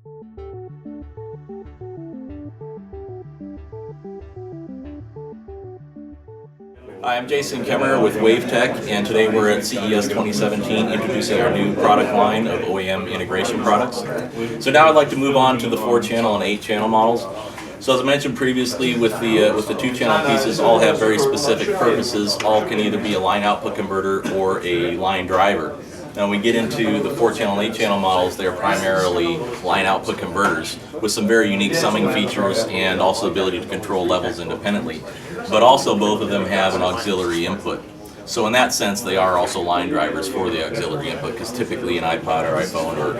Hi, I'm Jason Kemmerer with Wavtech, and today we're at CES 2017 introducing our new product line of OEM integration products. So now I'd like to move on to the 4-channel and 8-channel models. So as I mentioned previously, with the 2-channel pieces, all have very specific purposes. All can either be a line output converter or a line driver. Now when we get into the 4-channel and 8-channel models, they're primarily line output converters with some very unique summing features and also the ability to control levels independently. But also both of them have an auxiliary input. So in that sense, they are also line drivers for the auxiliary input, because typically an iPod or iPhone or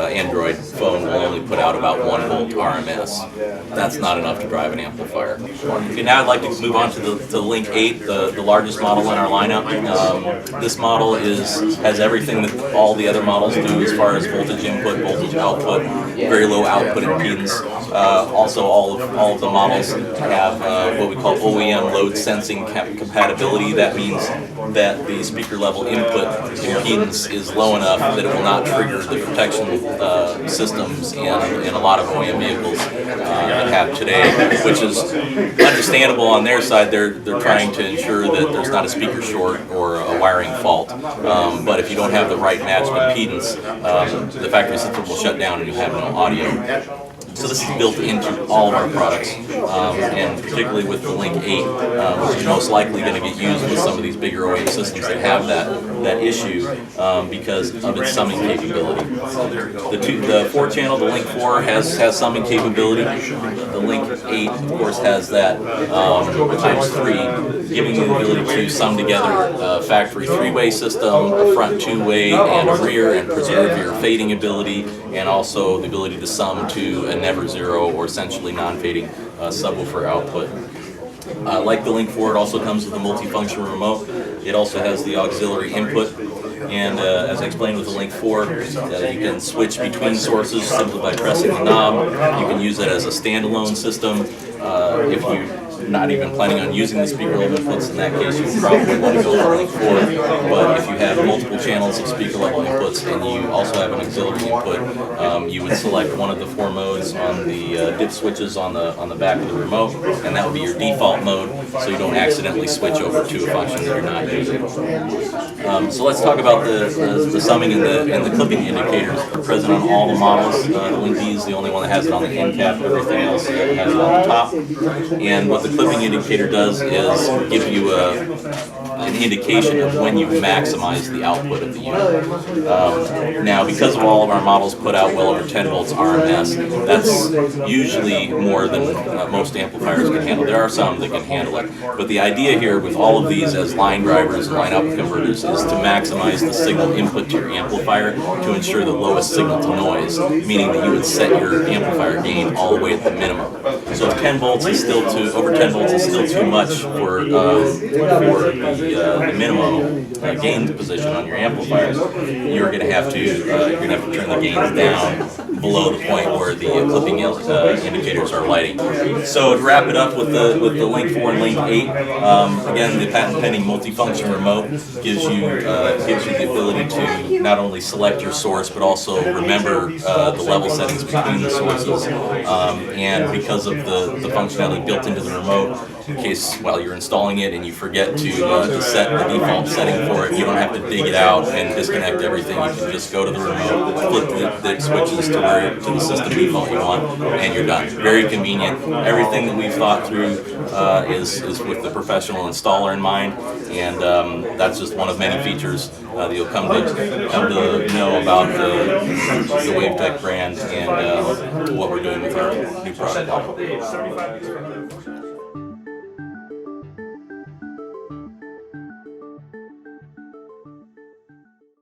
Android phone will only put out about 1 volt RMS. That's not enough to drive an amplifier. Okay, now I'd like to move on to the Link 8, the largest model in our lineup. This model has everything that all the other models do as far as voltage input, voltage output, very low output impedance. Also, all of the models have what we call OEM load sensing compatibility. That means that the speaker level input impedance is low enough that it will not trigger the protection systems in a lot of OEM vehicles that have today, which is understandable on their side. They're trying to ensure that there's not a speaker short or a wiring fault. But if you don't have the right matched impedance, the factory system will shut down and you have no audio. So this is built into all of our products, and particularly with the Link 8, which is most likely going to get used with some of these bigger OEM systems that have that issue because of its summing capability. The 4-channel, the Link 4 has summing capability. The Link 8, of course, has that times 3, giving you the ability to sum together a factory 3-way system, a front 2-way, and a rear, and preserve your fading ability, and also the ability to sum to a never zero or essentially non-fading subwoofer output. Like the Link 4, it also comes with a multifunction remote. It also has the auxiliary input, and as I explained with the Link 4, you can switch between sources simply by pressing the knob. You can use it as a standalone system. If you're not even planning on using the speaker level inputs, in that case you would probably want to go for Link 4. But if you have multiple channels of speaker level inputs and you also have an auxiliary input, you would select one of the 4 modes on the dip switches on the back of the remote, and that would be your default mode, so you don't accidentally switch over to a function that you're not using. So let's talk about the summing and the clipping indicators. They're present on all the models. The Link D is the only one that has it on the end cap. Everything else has it on the top. And what the clipping indicator does is give you an indication of when you've maximized the output of the unit. Now, because of all of our models put out well over 10 volts RMS, that's usually more than most amplifiers can handle. There are some that can handle it, but the idea here with all of these as line drivers and line output converters is to maximize the signal input to your amplifier to ensure the lowest signal to noise, meaning that you would set your amplifier gain all the way at the minimum. So if 10 volts is still over 10 volts is still too much for the minimum gain position on your amplifiers, you're going to have to turn the gains down below the point where the clipping indicators are lighting. So to wrap it up with the Link 4 and Link 8, again, the patent pending multifunction remote gives you the ability to not only select your source but also remember the level settings between the sources, and because of the functionality built into the remote, in case while you're installing it and you forget to set the default setting for it, you don't have to dig it out and disconnect everything. You can just go to the remote, flip the switches to the system default you want, and you're done. Very convenient. Everything that we've thought through is with the professional installer in mind, and that's just one of many features that you'll come to know about the Wavtech brand and what we're doing with our new product.